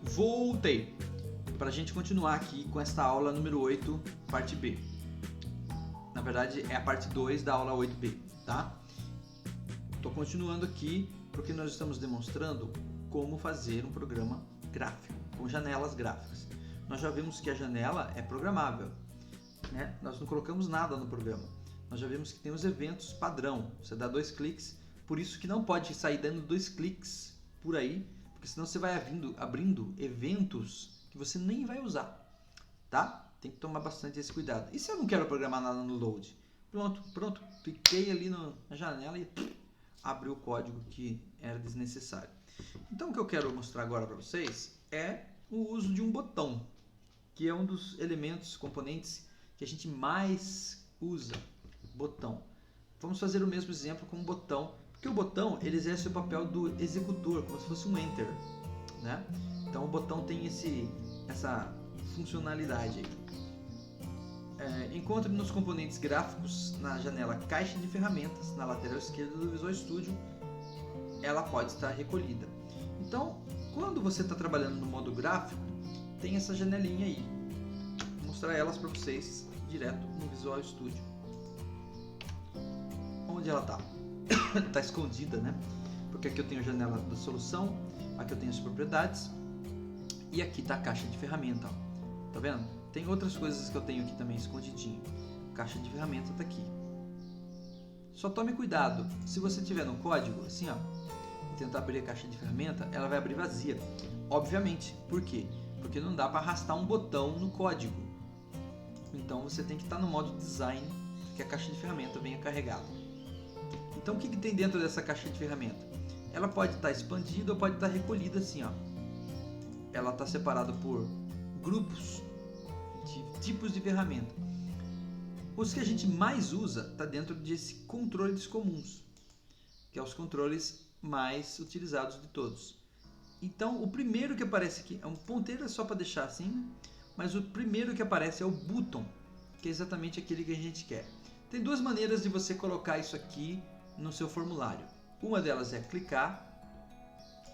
Voltei para a gente continuar aqui com esta aula número 8, parte B. Na verdade é a parte 2 da aula 8B, tá? Estou continuando aqui porque nós estamos demonstrando como fazer um programa gráfico, com janelas gráficas. Nós já vimos que a janela é programável, né? Nós não colocamos nada no programa. Nós já vimos que tem os eventos padrão. Você dá 2 cliques, por isso que não pode sair dando 2 cliques por aí, porque senão você vai abrindo eventos que você nem vai usar, tá? Tem que tomar bastante esse cuidado. E se eu não quero programar nada no load? Pronto, cliquei ali na janela e abriu o código que era desnecessário. Então o que eu quero mostrar agora para vocês é o uso de um botão, que é um dos elementos, componentes que a gente mais usa, botão. Vamos fazer o mesmo exemplo com o botão, porque o botão ele exerce o papel do executor, como se fosse um enter, né? Então o botão tem essa funcionalidade aí. Encontre nos componentes gráficos na janela Caixa de Ferramentas, na lateral esquerda do Visual Studio, ela pode estar recolhida. Então, quando você está trabalhando no modo gráfico, tem essa janelinha aí. Vou mostrar elas para vocês direto no Visual Studio. Onde ela está? Está escondida, né? Porque aqui eu tenho a janela da solução, aqui eu tenho as propriedades e aqui está a caixa de ferramenta. Ó. Tá vendo? Tem outras coisas que eu tenho aqui também escondidinho. Caixa de ferramenta está aqui. Só tome cuidado. Se você tiver no código, assim, ó, e tentar abrir a caixa de ferramenta, ela vai abrir vazia. Obviamente. Por quê? Porque não dá para arrastar um botão no código. Então você tem que estar no modo design, que a caixa de ferramenta venha carregada. Então o que tem dentro dessa caixa de ferramenta? Ela pode estar expandida ou pode estar recolhida assim, ó. Ela está separada por grupos de tipos de ferramenta. Os que a gente mais usa está dentro desse controles comuns, que é os controles mais utilizados de todos. Então o primeiro que aparece aqui é um ponteiro, é só para deixar assim, mas o primeiro que aparece é o button, que é exatamente aquele que a gente quer. Tem duas maneiras de você colocar isso aqui no seu formulário. Uma delas é clicar,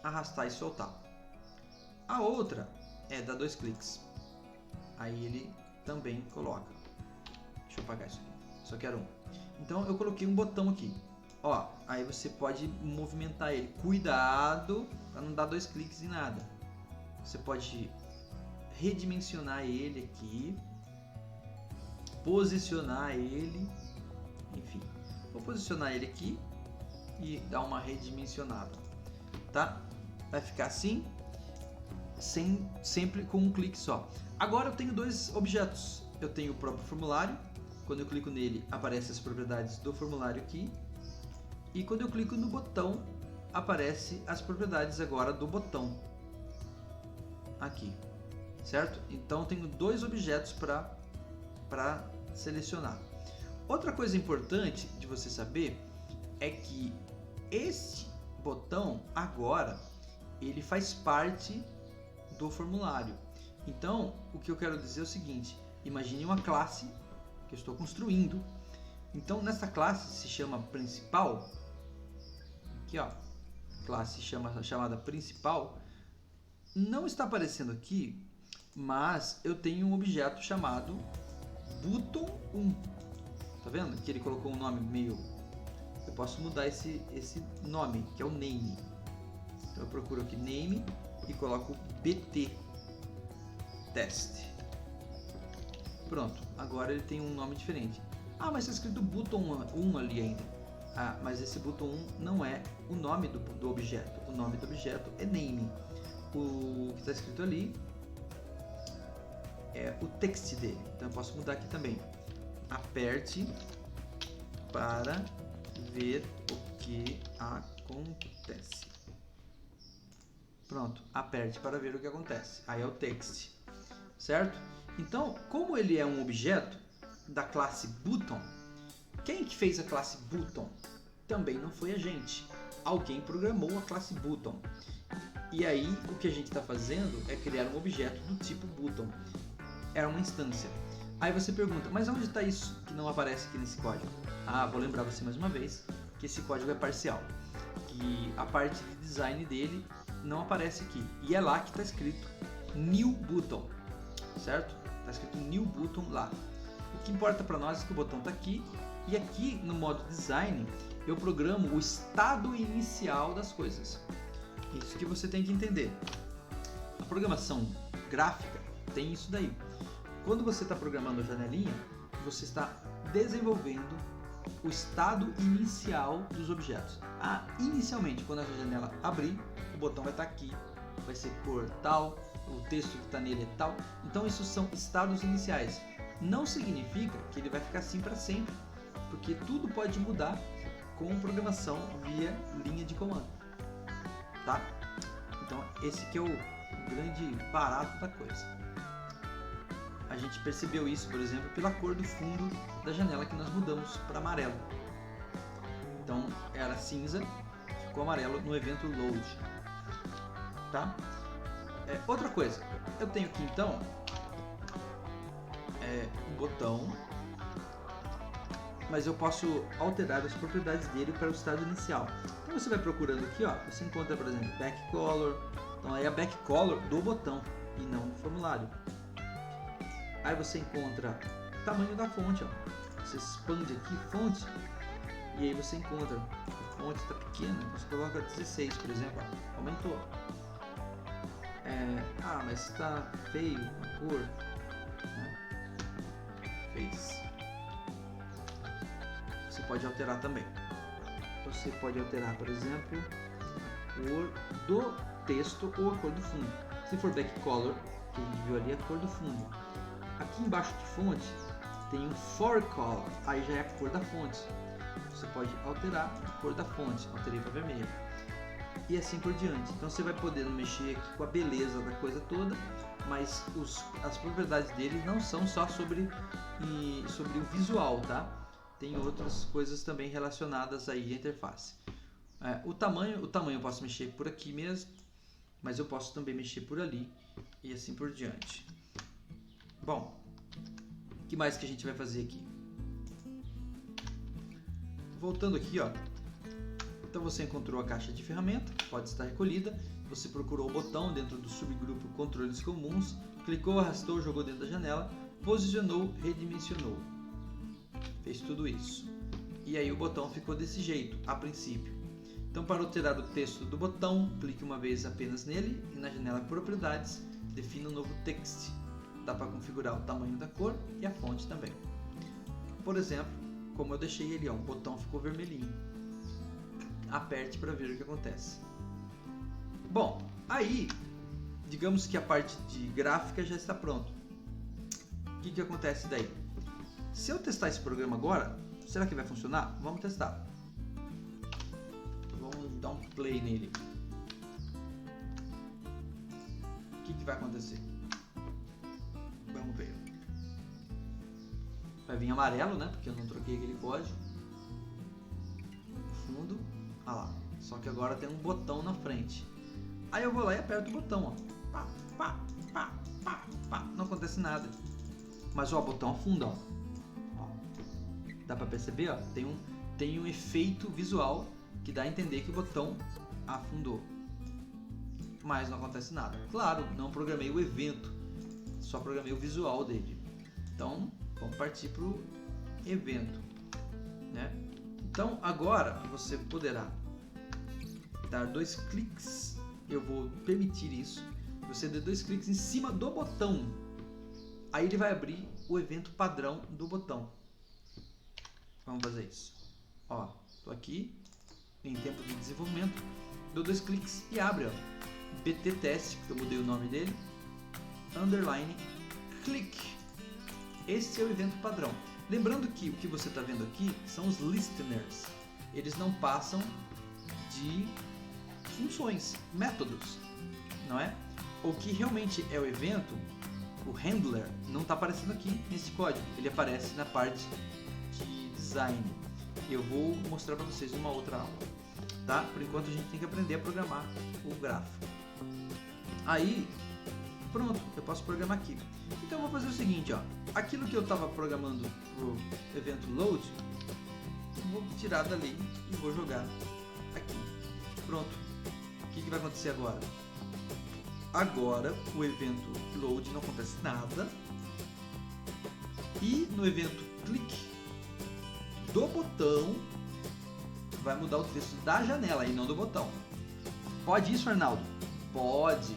arrastar e soltar. A outra é dar 2 cliques. Aí ele também coloca. Deixa eu apagar isso aqui. Só quero um. Então eu coloquei um botão aqui. Ó, aí você pode movimentar ele. Cuidado para não dar 2 cliques em nada. Você pode redimensionar ele aqui, posicionar ele, enfim. Vou posicionar ele aqui e dar uma redimensionada, tá? Vai ficar assim, sempre com um clique só. Agora eu tenho 2 objetos. Eu tenho o próprio formulário. Quando eu clico nele, aparecem as propriedades do formulário aqui. E quando eu clico no botão, aparecem as propriedades agora do botão aqui, certo? Então eu tenho 2 objetos para selecionar. Outra coisa importante de você saber é que este botão agora ele faz parte do formulário. Então o que eu quero dizer é o seguinte: imagine uma classe que eu estou construindo. Então nessa classe se chama principal. Aqui ó, classe chamada principal. Não está aparecendo aqui, mas eu tenho um objeto chamado button1. Tá vendo? Que ele colocou um nome meio... Eu posso mudar esse nome, que é o name. Então eu procuro aqui name e coloco bt test. Pronto, agora ele tem um nome diferente. Ah, mas está escrito button 1 ali ainda. Ah, mas esse button 1 não é o nome do objeto. O nome do objeto é name. O que está escrito ali é o text dele. Então eu posso mudar aqui também. Aperte para ver o que acontece. Pronto, aperte para ver o que acontece. Aí é o text, certo? Então, como ele é um objeto da classe button, quem que fez a classe button? Também não foi a gente. Alguém programou a classe button. E aí, o que a gente está fazendo é criar um objeto do tipo button. Era uma instância. Aí você pergunta, mas onde está isso que não aparece aqui nesse código? Ah, vou lembrar você mais uma vez que esse código é parcial. Que a parte de design dele não aparece aqui. E é lá que está escrito New Button, certo? Está escrito New Button lá. O que importa para nós é que o botão está aqui, e aqui no modo Design eu programo o estado inicial das coisas. Isso que você tem que entender. A programação gráfica tem isso daí. Quando você está programando a janelinha, você está desenvolvendo o estado inicial dos objetos. Inicialmente, quando a janela abrir, o botão vai estar aqui, vai ser cor tal, o texto que está nele é tal. Então isso são estados iniciais. Não significa que ele vai ficar assim para sempre, porque tudo pode mudar com programação via linha de comando, tá? Então esse que é o grande barato da coisa. A gente percebeu isso, por exemplo, pela cor do fundo da janela que nós mudamos para amarelo. Então era cinza, ficou amarelo no evento load, tá? Outra coisa, eu tenho aqui então um botão, mas eu posso alterar as propriedades dele para o estado inicial. Então você vai procurando aqui, ó, você encontra, por exemplo, back color. Então aí é a back color do botão e não do formulário. Aí você encontra o tamanho da fonte, ó. Você expande aqui fonte e aí você encontra a fonte está pequena, você coloca 16, por exemplo, ó, aumentou. Mas está feio a cor, né? Fez. Você pode alterar também. Você pode alterar, por exemplo, a cor do texto ou a cor do fundo. Se for back color, que a gente viu ali, a cor do fundo. Aqui embaixo de fonte tem um for color, aí já é a cor da fonte. Você pode alterar a cor da fonte, alterei para vermelho. E assim por diante. Então você vai poder mexer aqui com a beleza da coisa toda, mas as propriedades dele não são só sobre o visual, tá? Tem outras coisas também relacionadas aí à interface. O tamanho eu posso mexer por aqui mesmo, mas eu posso também mexer por ali e assim por diante. Bom, o que mais que a gente vai fazer aqui? Voltando aqui, ó. Então você encontrou a caixa de ferramenta, pode estar recolhida. Você procurou o botão dentro do subgrupo controles comuns, clicou, arrastou, jogou dentro da janela, posicionou, redimensionou. Fez tudo isso. E aí o botão ficou desse jeito, a princípio. Então para alterar o texto do botão, clique uma vez apenas nele e na janela propriedades, defina um novo text. Dá para configurar o tamanho da cor e a fonte também. Por exemplo, como eu deixei ele, ó, o botão ficou vermelhinho. Aperte para ver o que acontece. Bom, aí, digamos que a parte de gráfica já está pronta. O que acontece daí? Se eu testar esse programa agora, será que vai funcionar? Vamos testar. Vamos dar um play nele. O que vai acontecer? Vamos ver. Vai vir amarelo, né? Porque eu não troquei aquele código. Fundo. Ah lá. Só que agora tem um botão na frente. Aí eu vou lá e aperto o botão, ó. Pá, pá, pá, pá, pá. Não acontece nada. Mas ó, o botão afunda, ó. Dá pra perceber, ó? Tem um efeito visual que dá a entender que o botão afundou. Mas não acontece nada. Claro, não programei o evento. Só programei o visual dele. Então, vamos partir para o evento, né? Então, agora você poderá dar 2 cliques. Eu vou permitir isso. Você dê 2 cliques em cima do botão. Aí ele vai abrir o evento padrão do botão. Vamos fazer isso. Ó, tô aqui em tempo de desenvolvimento. Dou 2 cliques e abre, ó. BT teste, que eu mudei o nome dele. Underline click. Esse é o evento padrão. Lembrando que o que você está vendo aqui são os listeners. Eles não passam de funções, métodos, não é? O que realmente é o evento, o handler, não está aparecendo aqui nesse código. Ele aparece na parte de design. Eu vou mostrar para vocês uma outra aula, tá? Por enquanto a gente tem que aprender a programar o gráfico. Aí, pronto, eu posso programar aqui. Então eu vou fazer o seguinte, ó. Aquilo que eu estava programando pro evento load, vou tirar dali e vou jogar aqui. Pronto. O que que vai acontecer agora? Agora o evento load não acontece nada. E no evento clique do botão vai mudar o texto da janela e não do botão. Pode isso, Arnaldo? Pode,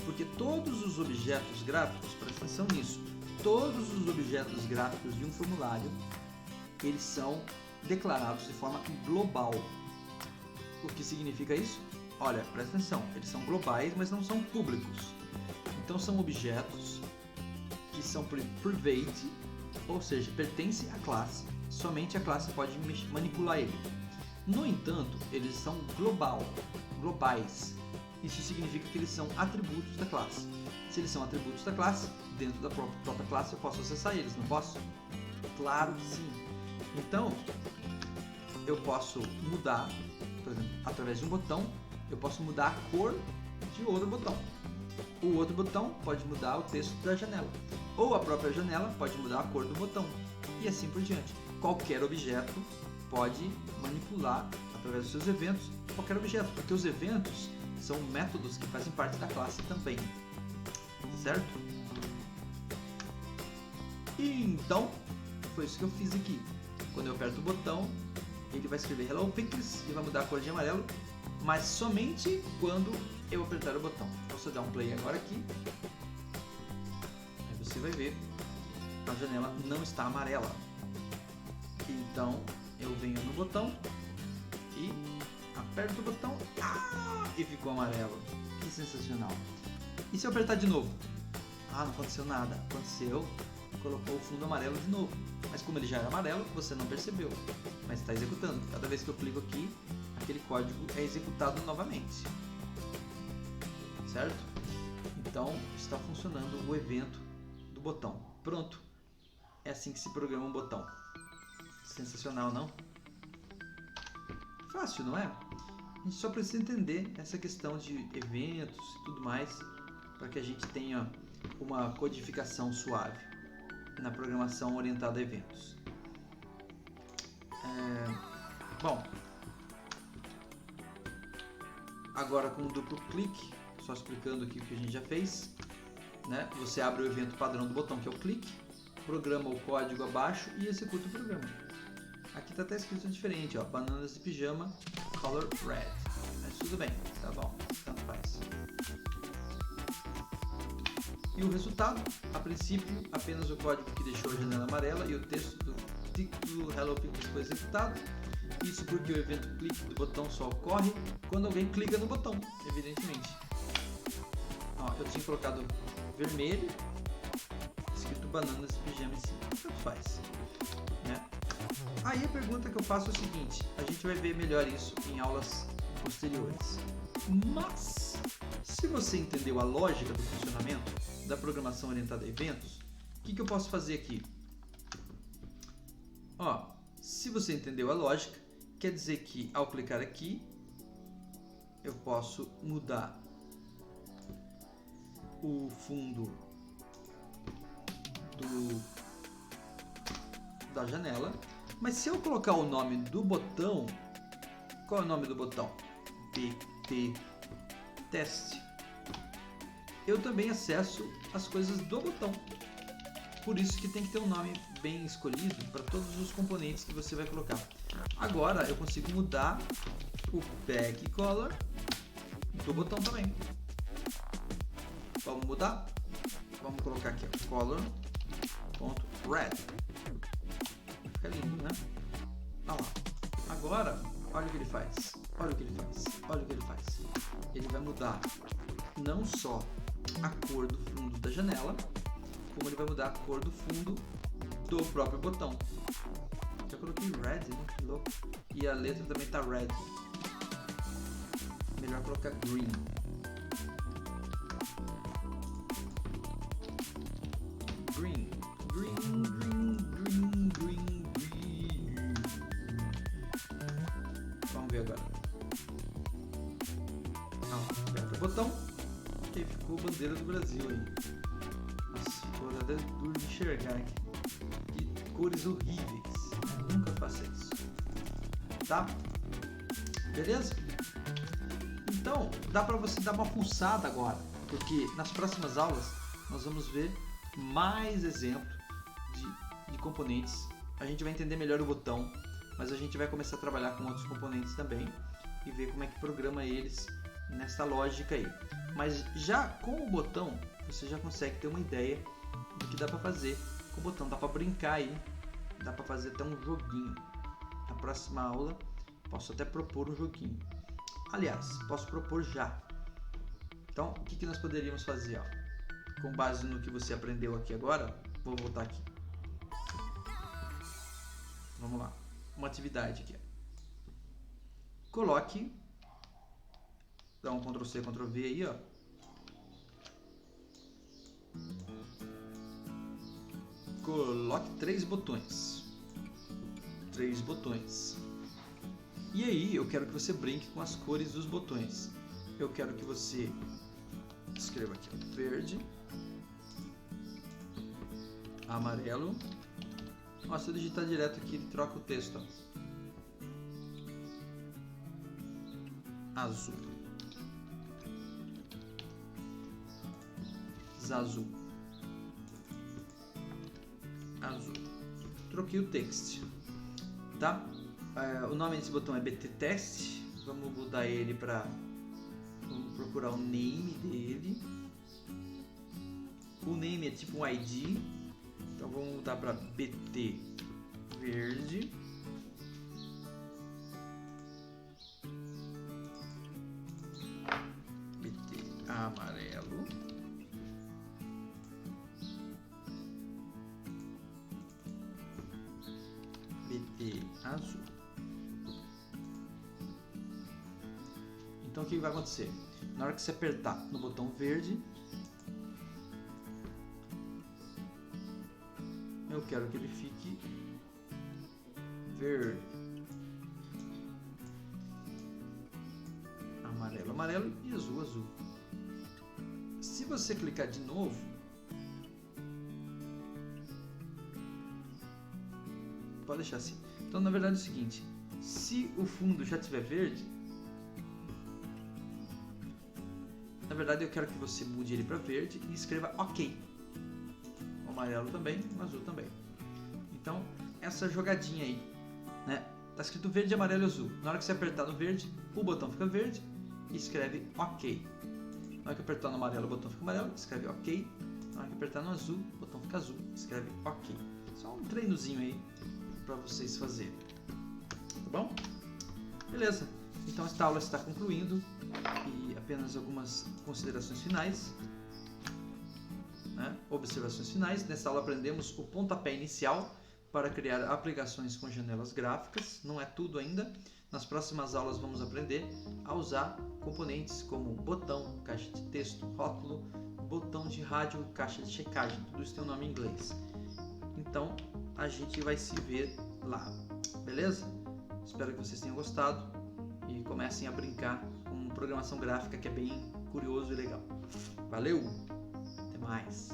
porque todos os objetos gráficos, presta atenção nisso, todos os objetos gráficos de um formulário, eles são declarados de forma global. O que significa isso? Olha, presta atenção, eles são globais, mas não são públicos. Então são objetos que são private, ou seja, pertencem à classe, somente a classe pode manipular ele. No entanto, eles são globais. Isso significa que eles são atributos da classe. Se eles são atributos da classe, dentro da própria classe eu posso acessar eles, não posso? Claro que sim. Então, eu posso mudar, por exemplo, através de um botão, eu posso mudar a cor de outro botão. O outro botão pode mudar o texto da janela. Ou a própria janela pode mudar a cor do botão. E assim por diante. Qualquer objeto pode manipular, através dos seus eventos, qualquer objeto. Porque os eventos são métodos que fazem parte da classe também. Certo? E então, foi isso que eu fiz aqui. Quando eu aperto o botão, ele vai escrever Hello Pixels e vai mudar a cor de amarelo, mas somente quando eu apertar o botão. Então, se eu dar um play agora aqui, aí você vai ver a janela não está amarela. Então eu venho no botão e aperto o botão e ficou amarelo. Que sensacional! E se eu apertar de novo? Não aconteceu nada. Aconteceu, colocou o fundo amarelo de novo. Mas como ele já era amarelo, você não percebeu. Mas está executando. Cada vez que eu clico aqui, aquele código é executado novamente. Certo? Então está funcionando o evento do botão. Pronto. É assim que se programa um botão. Sensacional, não? Fácil, não é? A gente só precisa entender essa questão de eventos e tudo mais para que a gente tenha uma codificação suave na programação orientada a eventos. Bom, agora com o duplo clique, só explicando aqui o que a gente já fez, né? Você abre o evento padrão do botão, que é o clique, programa o código abaixo e executa o programa. Aqui está até escrito diferente, ó, bananas de pijama, color red. Mas tudo bem, tá bom, tanto faz. E o resultado, a princípio, apenas o código que deixou a janela amarela e o texto do título Hello Pixels foi executado. Isso porque o evento clique do botão só ocorre quando alguém clica no botão, evidentemente. Ó, eu tinha colocado vermelho, escrito bananas de pijama em cima, tanto faz, né? Aí a pergunta que eu faço é o seguinte, a gente vai ver melhor isso em aulas posteriores. Mas, se você entendeu a lógica do funcionamento da programação orientada a eventos, o que eu posso fazer aqui? Ó, se você entendeu a lógica, quer dizer que ao clicar aqui, eu posso mudar o fundo da janela. Mas se eu colocar o nome do botão, qual é o nome do botão? PT Test. Eu também acesso as coisas do botão. Por isso que tem que ter um nome bem escolhido para todos os componentes que você vai colocar. Agora eu consigo mudar o back color do botão também. Vamos mudar? Vamos colocar aqui ó, color.red. Fica lindo, né? Olha lá. Agora, olha o que ele faz. Olha o que ele faz. Olha o que ele faz. Ele vai mudar não só a cor do fundo da janela, como ele vai mudar a cor do fundo do próprio botão. Já coloquei red, né? Que louco. E a letra também tá red. Melhor colocar green. Green. Green, green, green, green, green. Vamos ver agora. Aperta o botão e ficou a bandeira do Brasil aí. Nossa, ficou até duro de enxergar aqui. Que cores horríveis. Nunca faça isso. Tá? Beleza? Então, dá para você dar uma pulsada agora, porque nas próximas aulas nós vamos ver mais exemplos de componentes. A gente vai entender melhor o botão, mas a gente vai começar a trabalhar com outros componentes também e ver como é que programa eles nessa lógica aí. Mas já com o botão, você já consegue ter uma ideia do que dá para fazer com o botão. Dá para brincar aí, dá para fazer até um joguinho. Na próxima aula, posso até propor um joguinho. Aliás, posso propor já. Então, o que nós poderíamos fazer? Ó? Com base no que você aprendeu aqui agora, vou voltar aqui. Vamos lá. Uma atividade aqui. Coloque, dá um Ctrl C, Ctrl V aí, ó. Coloque 3 botões. 3 botões. E aí eu quero que você brinque com as cores dos botões. Eu quero que você escreva aqui verde, amarelo. Ó, se eu digitar direto aqui, ele troca o texto. Ó. Azul. Azul. Azul. Troquei o text, tá? O nome desse botão é BT Test. Vamos mudar ele para, vamos procurar o name dele. O name é tipo um ID, então vamos mudar para BT Verde. BT Amarelo. BT Azul. Então o que vai acontecer? Na hora que você apertar no botão verde, eu quero que ele fique verde, amarelo, amarelo e azul, azul. Se você clicar de novo, pode deixar assim. Então, na verdade é o seguinte, se o fundo já tiver verde, na verdade eu quero que você mude ele para verde e escreva OK. O amarelo também, o azul também. Então, essa jogadinha aí, né? Tá escrito verde, amarelo e azul. Na hora que você apertar no verde, o botão fica verde e escreve OK. Na hora que apertar no amarelo, o botão fica amarelo, escreve OK. Na hora que apertar no azul, o botão fica azul, escreve OK. Só um treinozinho aí para vocês fazerem. Tá bom? Beleza. Então esta aula está concluindo e apenas algumas considerações finais, né? Observações finais. Nessa aula aprendemos o pontapé inicial para criar aplicações com janelas gráficas. Não é tudo ainda. Nas próximas aulas vamos aprender a usar componentes como botão, caixa de texto, rótulo, botão de rádio, caixa de checagem. Tudo isso tem um nome em inglês. Então a gente vai se ver lá. Beleza? Espero que vocês tenham gostado e comecem a brincar com programação gráfica, que é bem curioso e legal. Valeu! Até mais!